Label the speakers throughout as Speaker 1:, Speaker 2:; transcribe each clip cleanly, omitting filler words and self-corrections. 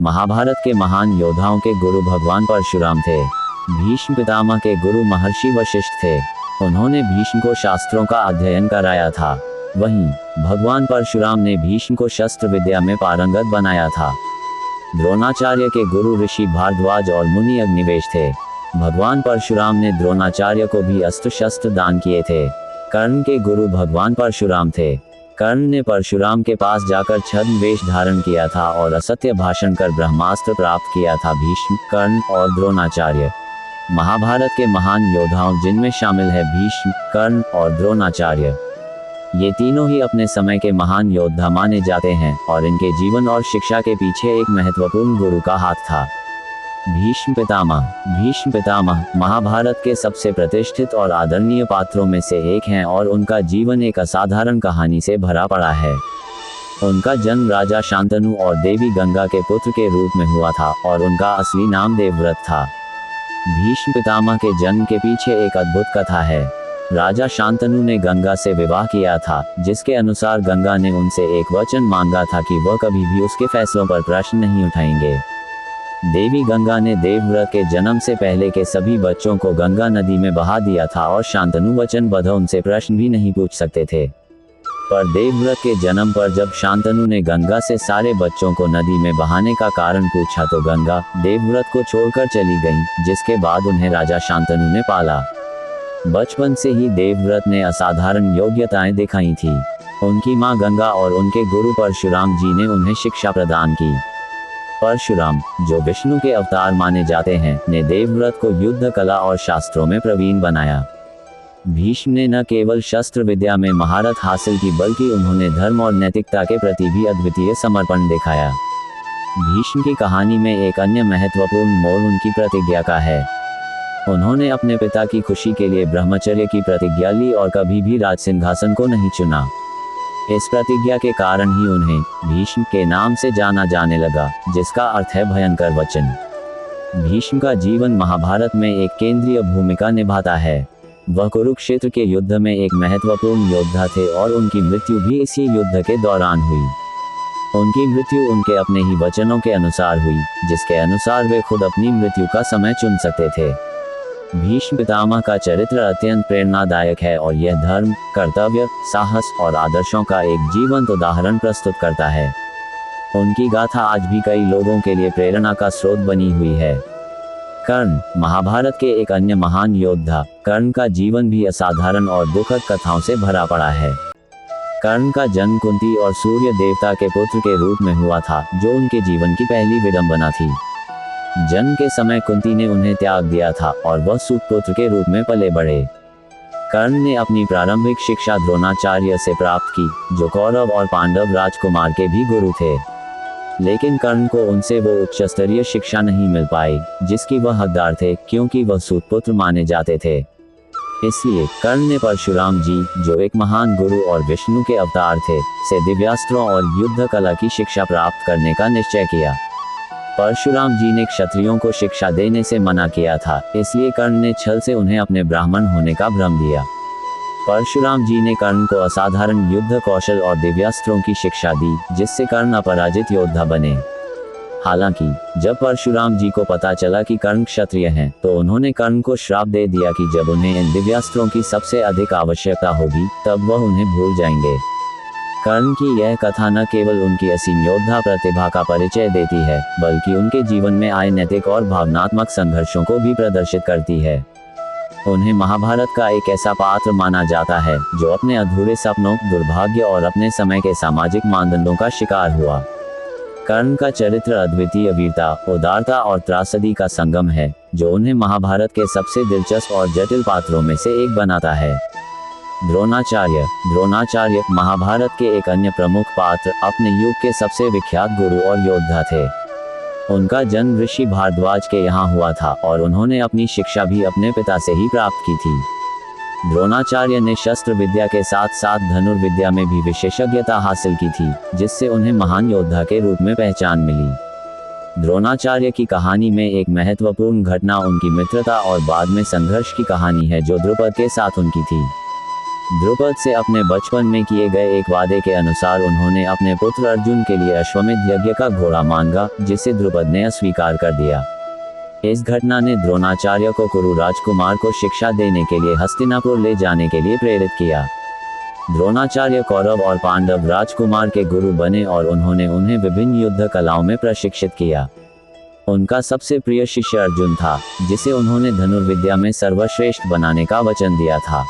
Speaker 1: महाभारत के महान योद्धाओं के गुरु भगवान परशुराम थे। भीष्म पितामह के गुरु महर्षि वशिष्ठ थे। उन्होंने भीष्म को शास्त्रों का अध्ययन कराया था। वहीं भगवान परशुराम ने भीष्म को शस्त्र विद्या में पारंगत बनाया था। द्रोणाचार्य के गुरु ऋषि भारद्वाज और मुनि अग्निवेश थे। भगवान परशुराम ने द्रोणाचार्य को भी अस्त्र शस्त्र दान किए थे। कर्ण के गुरु भगवान परशुराम थे। कर्ण ने परशुराम के पास जाकर छद्म वेश धारण किया था और असत्य भाषण कर ब्रह्मास्त्र प्राप्त किया था। भीष्म, कर्ण और द्रोणाचार्य महाभारत के महान योद्धाओं जिनमें शामिल है भीष्म, कर्ण और द्रोणाचार्य। ये तीनों ही अपने समय के महान योद्धा माने जाते हैं और इनके जीवन और शिक्षा के पीछे एक महत्वपूर्ण गुरु का हाथ था। भीष्म पितामह महाभारत के सबसे प्रतिष्ठित और आदरणीय पात्रों में से एक हैं और उनका जीवन एक असाधारण कहानी से भरा पड़ा है। उनका जन्म राजा शांतनु और देवी गंगा के पुत्र के रूप में हुआ था और उनका असली नाम देवव्रत था। भीष्म पितामह के जन्म के पीछे एक अद्भुत कथा है। राजा शांतनु ने गंगा से विवाह किया था, जिसके अनुसार गंगा ने उनसे एक वचन मांगा था कि वह कभी भी उसके फैसलों पर प्रश्न नहीं उठाएंगे। देवी गंगा ने देवव्रत के जन्म से पहले के सभी बच्चों को गंगा नदी में बहा दिया था और शांतनु वचनबद्ध उनसे प्रश्न भी नहीं पूछ सकते थे। पर देवव्रत के जन्म पर जब शांतनु ने गंगा से सारे बच्चों को नदी में बहाने का कारण पूछा तो गंगा देवव्रत को छोड़कर चली गईं, जिसके बाद उन्हें राजा शांतनु ने पाला। बचपन से ही देवव्रत ने असाधारण योग्यताएं दिखाई थी। उनकी मां गंगा और उनके गुरु परशुराम जी ने उन्हें शिक्षा प्रदान की। परशुराम, जो विष्णु के अवतार माने जाते हैं, ने देवव्रत को युद्ध कला और शास्त्रों में प्रवीण बनाया। भीष्म ने न केवल शस्त्र विद्या में महारत हासिल की बल्कि उन्होंने धर्म और नैतिकता के प्रति भी अद्वितीय समर्पण दिखाया। भीष्म की कहानी में एक अन्य महत्वपूर्ण मोड़ उनकी प्रतिज्ञा का है। उन्होंने अपने पिता की खुशी के लिए ब्रह्मचर्य की प्रतिज्ञा ली और कभी भी राज सिंहासन को नहीं चुना। इस प्रतिज्ञा के कारण ही उन्हें भीष्म के नाम से जाना जाने लगा, जिसका अर्थ है भयंकर वचन। भीष्म का जीवन महाभारत में एक केंद्रीय भूमिका निभाता है। वह कुरुक्षेत्र के युद्ध में एक महत्वपूर्ण योद्धा थे और उनकी मृत्यु भी इसी युद्ध के दौरान हुई। उनकी मृत्यु उनके अपने ही वचनों के अनुसार हुई, जिसके अनुसार वे खुद अपनी मृत्यु का समय चुन सकते थे। भीष्म पितामह का चरित्र अत्यंत प्रेरणादायक है और यह धर्म, कर्तव्य, साहस और आदर्शों का एक जीवंत उदाहरण प्रस्तुत करता है। उनकी गाथा आज भी कई लोगों के लिए प्रेरणा का स्रोत बनी हुई है। कर्ण, महाभारत के एक अन्य महान योद्धा। कर्ण का जीवन भी असाधारण और दुखद कथाओं से भरा पड़ा है। कर्ण का जन्म कुंती और सूर्य देवता के पुत्र के रूप में हुआ था, जो उनके जीवन की पहली विडंबना थी। जन्म के समय कुंती ने उन्हें त्याग दिया था और वह सूतपुत्र के रूप में पले बढ़े। कर्ण ने अपनी प्रारंभिक शिक्षा द्रोणाचार्य से प्राप्त की, जो कौरव और पांडव राजकुमार के भी गुरु थे। लेकिन कर्ण को उनसे वो उच्च स्तरीय शिक्षा नहीं मिल पाई, जिसकी वह हकदार थे, क्योंकि वह सूतपुत्र माने जाते थे। इसलिए कर्ण ने परशुराम जी, जो एक महान गुरु और विष्णु के अवतार थे, से दिव्यास्त्रों और युद्ध कला की शिक्षा प्राप्त करने का निश्चय किया। परशुराम जी ने क्षत्रियों को शिक्षा देने से मना किया था, इसलिए कर्ण ने छल से उन्हें अपने ब्राह्मण होने का भ्रम दिया। परशुराम जी ने कर्ण को असाधारण युद्ध कौशल और दिव्यास्त्रों की शिक्षा दी, जिससे कर्ण अपराजित योद्धा बने। हालांकि जब परशुराम जी को पता चला कि कर्ण क्षत्रिय हैं, तो उन्होंने कर्ण को श्राप दे दिया कि जब उन्हें इन दिव्यास्त्रों की सबसे अधिक आवश्यकता होगी, तब वह उन्हें भूल जाएंगे। कर्ण की यह कथा न केवल उनकी असीम योद्धा प्रतिभा का परिचय देती है, बल्कि उनके जीवन में आए नैतिक और भावनात्मक संघर्षों को भी प्रदर्शित करती है। उन्हें महाभारत का एक ऐसा पात्र माना जाता है, जो अपने अधूरे सपनों, दुर्भाग्य और अपने समय के सामाजिक मानदंडों का शिकार हुआ। कर्ण का चरित्र अद्वितीय वीरता, उदारता और त्रासदी का संगम है, जो उन्हें महाभारत के सबसे दिलचस्प और जटिल पात्रों में से एक बनाता है। द्रोणाचार्य महाभारत के एक अन्य प्रमुख पात्र, अपने युग के सबसे विख्यात गुरु और योद्धा थे। उनका जन्म ऋषि भारद्वाज के यहाँ हुआ था और उन्होंने अपनी शिक्षा भी अपने पिता से ही प्राप्त की थी। द्रोणाचार्य ने शस्त्र विद्या के साथ साथ धनुर्विद्या में भी विशेषज्ञता हासिल की थी, जिससे उन्हें महान योद्धा के रूप में पहचान मिली। द्रोणाचार्य की कहानी में एक महत्वपूर्ण घटना उनकी मित्रता और बाद में संघर्ष की कहानी है, जो द्रुपद के साथ उनकी थी। द्रुपद से अपने बचपन में किए गए एक वादे के अनुसार उन्होंने अपने पुत्र अर्जुन के लिए अश्वमेध यज्ञ का घोड़ा मांगा, जिसे द्रुपद ने अस्वीकार कर दिया। इस घटना ने द्रोणाचार्य को कुरु राजकुमार को शिक्षा देने के लिए हस्तिनापुर ले जाने के लिए प्रेरित किया। द्रोणाचार्य कौरव और पांडव राजकुमार के गुरु बने और उन्होंने उन्हें विभिन्न युद्ध कलाओं में प्रशिक्षित किया। उनका सबसे प्रिय शिष्य अर्जुन था, जिसे उन्होंने धनुर्विद्या में सर्वश्रेष्ठ बनाने का वचन दिया था।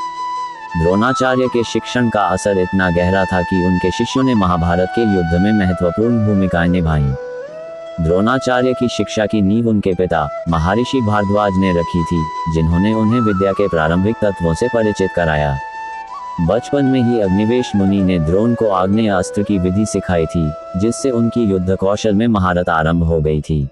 Speaker 1: द्रोणाचार्य के शिक्षण का असर इतना गहरा था कि उनके शिष्यों ने महाभारत के युद्ध में महत्वपूर्ण भूमिकाएं निभाईं। द्रोणाचार्य की शिक्षा की नींव उनके पिता महर्षि भारद्वाज ने रखी थी, जिन्होंने उन्हें विद्या के प्रारंभिक तत्वों से परिचित कराया। बचपन में ही अग्निवेश मुनि ने द्रोण को आग्नेय अस्त्र की विधि सिखाई थी, जिससे उनकी युद्ध कौशल में महारत आरंभ हो गई थी।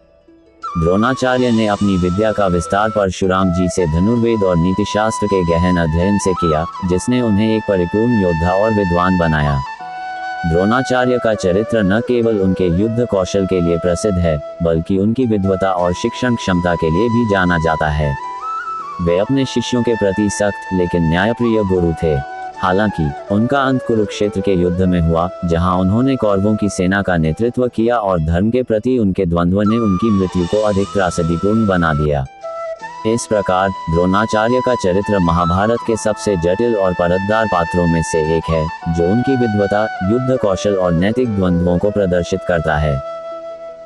Speaker 1: द्रोणाचार्य ने अपनी विद्या का विस्तार परशुराम जी से धनुर्वेद और नीतिशास्त्र के गहन अध्ययन से किया, जिसने उन्हें एक परिपूर्ण योद्धा और विद्वान बनाया। द्रोणाचार्य का चरित्र न केवल उनके युद्ध कौशल के लिए प्रसिद्ध है, बल्कि उनकी विद्वता और शिक्षण क्षमता के लिए भी जाना जाता है। वे अपने शिष्यों के प्रति सख्त लेकिन न्यायप्रिय गुरु थे। हालांकि उनका अंत कुरुक्षेत्र के युद्ध में हुआ, जहां उन्होंने कौरवों की सेना का नेतृत्व किया और धर्म के प्रति उनके द्वंद्व ने उनकी मृत्यु को अधिक त्रासदीपूर्ण बना दिया। इस प्रकार द्रोणाचार्य का चरित्र महाभारत के सबसे जटिल और परतदार पात्रों में से एक है, जो उनकी विद्वता, युद्ध कौशल और नैतिक द्वंद्वों को प्रदर्शित करता है।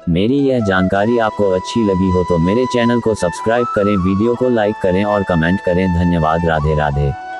Speaker 1: मेरी यह जानकारी आपको अच्छी लगी हो तो मेरे चैनल को सब्सक्राइब करें, वीडियो को लाइक करें और कमेंट करें। धन्यवाद। राधे राधे।